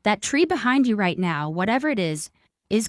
That tree behind you right now, whatever it is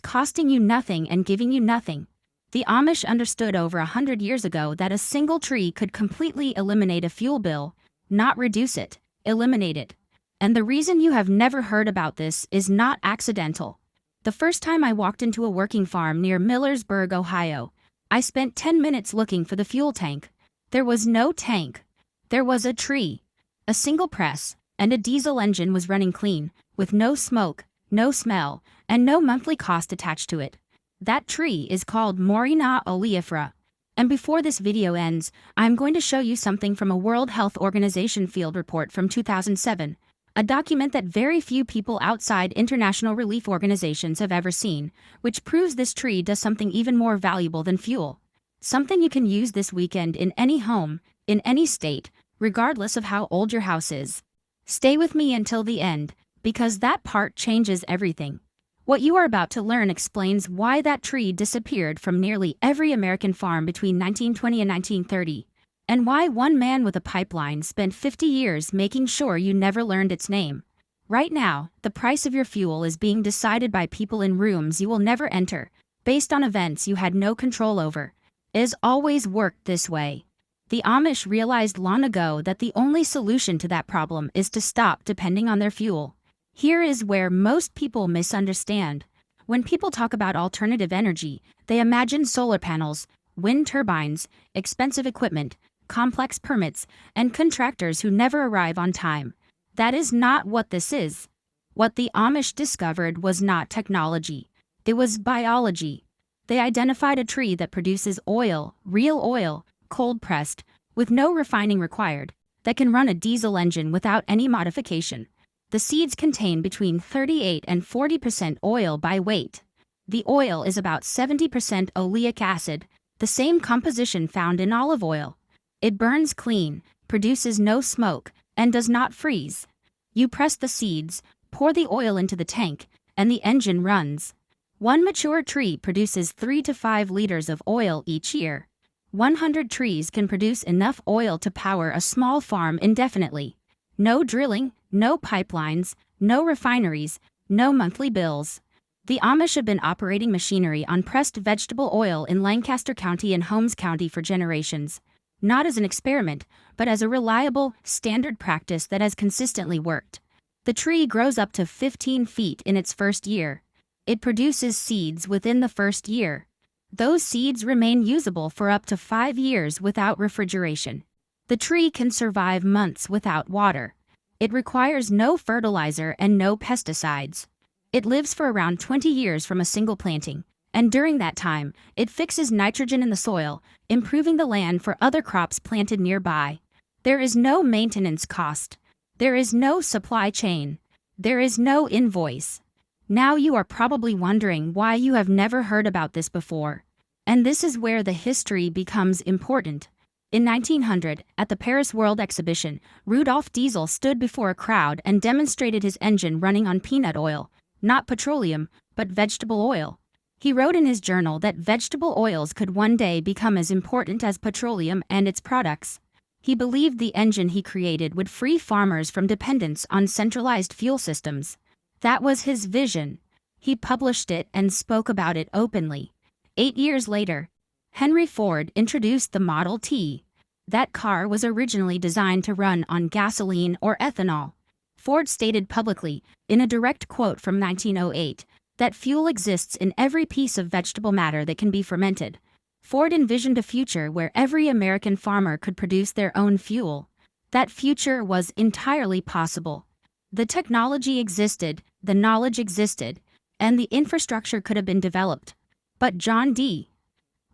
costing you nothing and giving you nothing. The Amish understood over 100 years ago that a single tree could completely eliminate a fuel bill, not reduce it, eliminate it. And the reason you have never heard about this is not accidental. The first time I walked into a working farm near Millersburg, Ohio, I spent 10 minutes looking for the fuel tank. There was no tank. There was a tree, a single press, and a diesel engine was running clean, with no smoke, no smell, and no monthly cost attached to it. That tree is called Morina oleifera. And before this video ends, I'm going to show you something from a World Health Organization field report from 2007, a document that very few people outside international relief organizations have ever seen, which proves this tree does something even more valuable than fuel. Something you can use this weekend in any home, in any state, regardless of how old your house is. Stay with me until the end, because that part changes everything. What you are about to learn explains why that tree disappeared from nearly every American farm between 1920 and 1930, and why one man with a pipeline spent 50 years making sure you never learned its name. Right now, the price of your fuel is being decided by people in rooms you will never enter, based on events you had no control over. It has always worked this way. The Amish realized long ago that the only solution to that problem is to stop depending on their fuel. Here is where most people misunderstand. When people talk about alternative energy, they imagine solar panels, wind turbines, expensive equipment, complex permits, and contractors who never arrive on time. That is not what this is. What the Amish discovered was not technology. It was biology. They identified a tree that produces oil, real oil, cold-pressed, with no refining required, that can run a diesel engine without any modification. The seeds contain between 38 and 40% oil by weight. The oil is about 70% oleic acid, the same composition found in olive oil. It burns clean, produces no smoke, and does not freeze. You press the seeds, pour the oil into the tank, and the engine runs. One mature tree produces 3 to 5 liters of oil each year. 100 trees can produce enough oil to power a small farm indefinitely. No drilling, no pipelines, no refineries, no monthly bills. The Amish have been operating machinery on pressed vegetable oil in Lancaster County and Holmes County for generations, not as an experiment, but as a reliable, standard practice that has consistently worked. The tree grows up to 15 feet in its first year. It produces seeds within the first year. Those seeds remain usable for up to 5 years without refrigeration. The tree can survive months without water. It requires no fertilizer and no pesticides. It lives for around 20 years from a single planting, and during that time, it fixes nitrogen in the soil, improving the land for other crops planted nearby. There is no maintenance cost. There is no supply chain. There is no invoice. Now you are probably wondering why you have never heard about this before. And this is where the history becomes important. In 1900, at the Paris World Exhibition, Rudolf Diesel stood before a crowd and demonstrated his engine running on peanut oil, not petroleum, but vegetable oil. He wrote in his journal that vegetable oils could one day become as important as petroleum and its products. He believed the engine he created would free farmers from dependence on centralized fuel systems. That was his vision. He published it and spoke about it openly. 8 years later, Henry Ford introduced the Model T. That car was originally designed to run on gasoline or ethanol. Ford stated publicly, in a direct quote from 1908, that fuel exists in every piece of vegetable matter that can be fermented. Ford envisioned a future where every American farmer could produce their own fuel. That future was entirely possible. The technology existed, the knowledge existed, and the infrastructure could have been developed. But John D.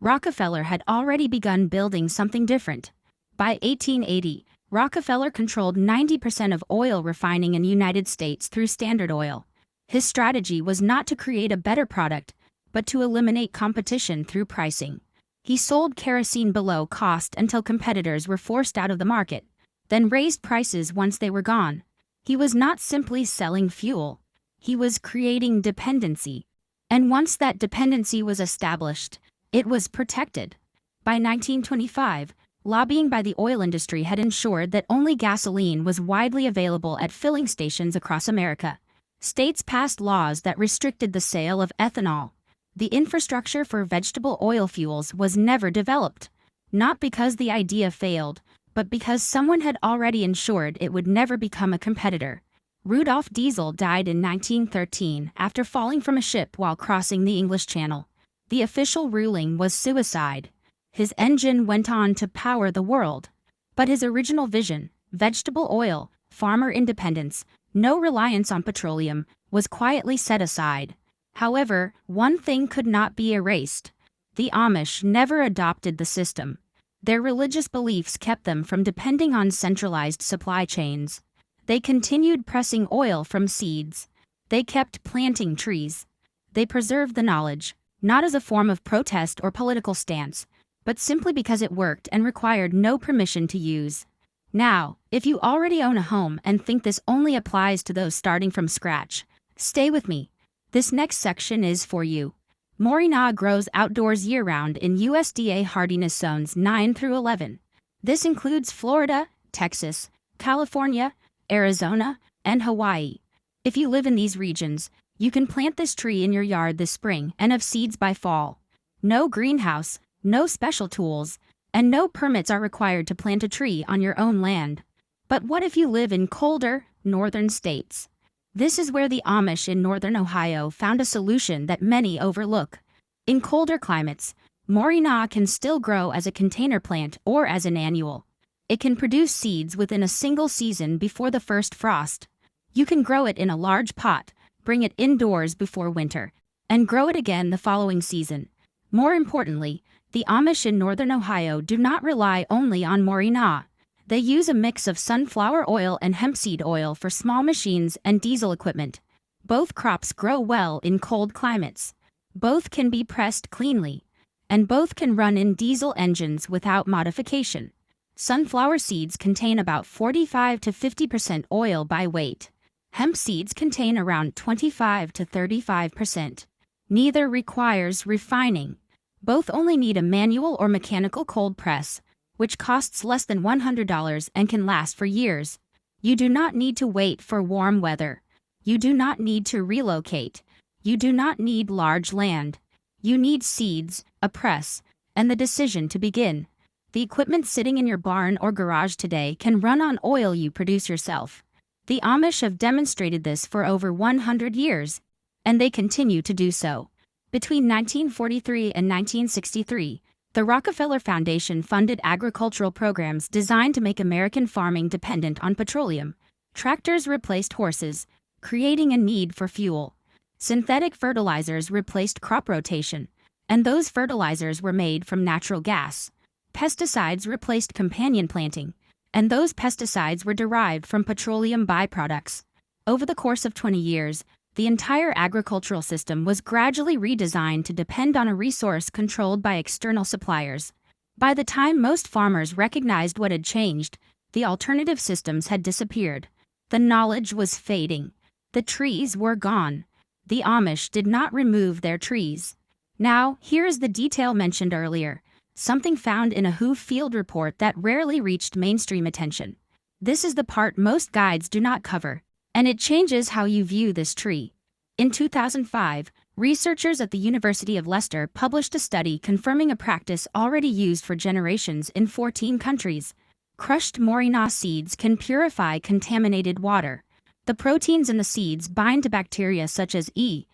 Rockefeller had already begun building something different. By 1880, Rockefeller controlled 90% of oil refining in the United States through Standard Oil. His strategy was not to create a better product, but to eliminate competition through pricing. He sold kerosene below cost until competitors were forced out of the market, then raised prices once they were gone. He was not simply selling fuel. He was creating dependency. And once that dependency was established, it was protected. By 1925, lobbying by the oil industry had ensured that only gasoline was widely available at filling stations across America. States passed laws that restricted the sale of ethanol. The infrastructure for vegetable oil fuels was never developed, not because the idea failed, but because someone had already ensured it would never become a competitor. Rudolf Diesel died in 1913 after falling from a ship while crossing the English Channel. The official ruling was suicide. His engine went on to power the world. But his original vision, vegetable oil, farmer independence, no reliance on petroleum, was quietly set aside. However, one thing could not be erased. The Amish never adopted the system. Their religious beliefs kept them from depending on centralized supply chains. They continued pressing oil from seeds. They kept planting trees. They preserved the knowledge, not as a form of protest or political stance, but simply because it worked and required no permission to use. Now, if you already own a home and think this only applies to those starting from scratch, stay with me. This next section is for you. Morina grows outdoors year-round in USDA hardiness zones 9 through 11. This includes Florida, Texas, California, Arizona, and Hawaii. If you live in these regions, you can plant this tree in your yard this spring and have seeds by fall. No greenhouse, no special tools, and no permits are required to plant a tree on your own land. But what if you live in colder, northern states? This is where the Amish in northern Ohio found a solution that many overlook. In colder climates, Morina can still grow as a container plant or as an annual. It can produce seeds within a single season before the first frost. You can grow it in a large pot, bring it indoors before winter, and grow it again the following season. More importantly, the Amish in northern Ohio do not rely only on Morina. They use a mix of sunflower oil and hemp seed oil for small machines and diesel equipment. Both crops grow well in cold climates. Both can be pressed cleanly. And both can run in diesel engines without modification. Sunflower seeds contain about 45 to 50% oil by weight. Hemp seeds contain around 25 to 35%. Neither requires refining. Both only need a manual or mechanical cold press, which costs less than $100 and can last for years. You do not need to wait for warm weather. You do not need to relocate. You do not need large land. You need seeds, a press, and the decision to begin. The equipment sitting in your barn or garage today can run on oil you produce yourself. The Amish have demonstrated this for over 100 years, and they continue to do so. Between 1943 and 1963, the Rockefeller Foundation funded agricultural programs designed to make American farming dependent on petroleum. Tractors replaced horses, creating a need for fuel. Synthetic fertilizers replaced crop rotation, and those fertilizers were made from natural gas. Pesticides replaced companion planting, and those pesticides were derived from petroleum byproducts. Over the course of 20 years, the entire agricultural system was gradually redesigned to depend on a resource controlled by external suppliers. By the time most farmers recognized what had changed, the alternative systems had disappeared. The knowledge was fading. The trees were gone. The Amish did not remove their trees. Now, here is the detail mentioned earlier, something found in a WHO field report that rarely reached mainstream attention. This is the part most guides do not cover, and it changes how you view this tree. In 2005, researchers at the University of Leicester published a study confirming a practice already used for generations in 14 countries. Crushed Morina seeds can purify contaminated water. The proteins in the seeds bind to bacteria such as E.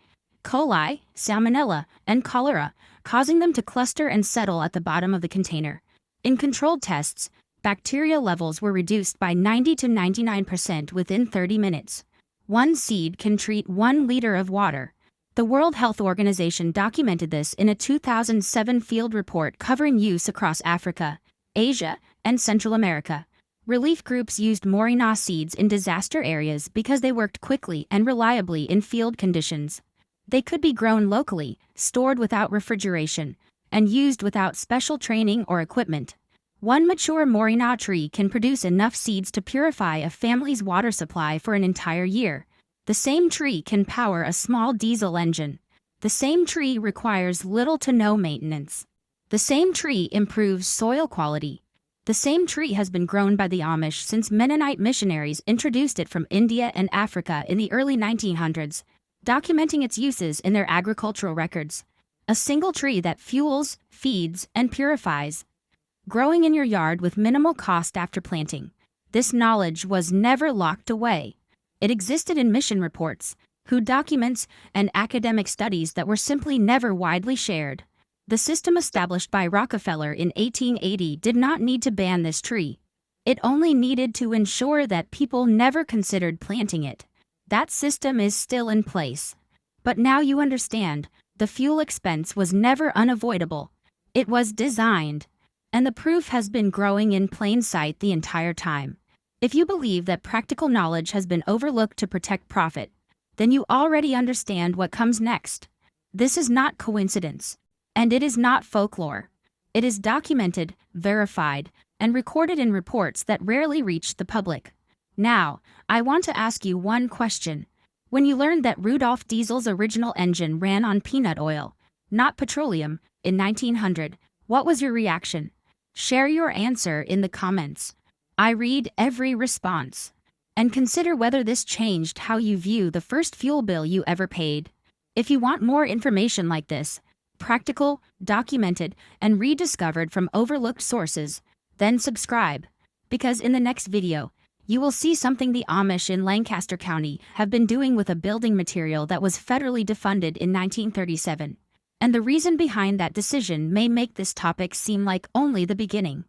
coli, salmonella, and cholera, causing them to cluster and settle at the bottom of the container. In controlled tests, bacteria levels were reduced by 90 to 99% within 30 minutes. One seed can treat 1 liter of water. The World Health Organization documented this in a 2007 field report covering use across Africa, Asia, and Central America. Relief groups used Morina seeds in disaster areas because they worked quickly and reliably in field conditions. They could be grown locally, stored without refrigeration, and used without special training or equipment. One mature Morina tree can produce enough seeds to purify a family's water supply for an entire year. The same tree can power a small diesel engine. The same tree requires little to no maintenance. The same tree improves soil quality. The same tree has been grown by the Amish since Mennonite missionaries introduced it from India and Africa in the early 1900s, documenting its uses in their agricultural records. A single tree that fuels, feeds, and purifies. Growing in your yard with minimal cost after planting. This knowledge was never locked away. It existed in mission reports, who documents, and academic studies that were simply never widely shared. The system established by Rockefeller in 1880 did not need to ban this tree. It only needed to ensure that people never considered planting it. That system is still in place. But now you understand, the fuel expense was never unavoidable. It was designed. And the proof has been growing in plain sight the entire time. If you believe that practical knowledge has been overlooked to protect profit, then you already understand what comes next. This is not coincidence. And it is not folklore. It is documented, verified, and recorded in reports that rarely reach the public. Now, I want to ask you one question. When you learned that Rudolf Diesel's original engine ran on peanut oil, not petroleum, in 1900, what was your reaction? Share your answer in the comments. I read every response. And consider whether this changed how you view the first fuel bill you ever paid. If you want more information like this, practical, documented, and rediscovered from overlooked sources, then subscribe. Because in the next video, you will see something the Amish in Lancaster County have been doing with a building material that was federally defunded in 1937. And the reason behind that decision may make this topic seem like only the beginning.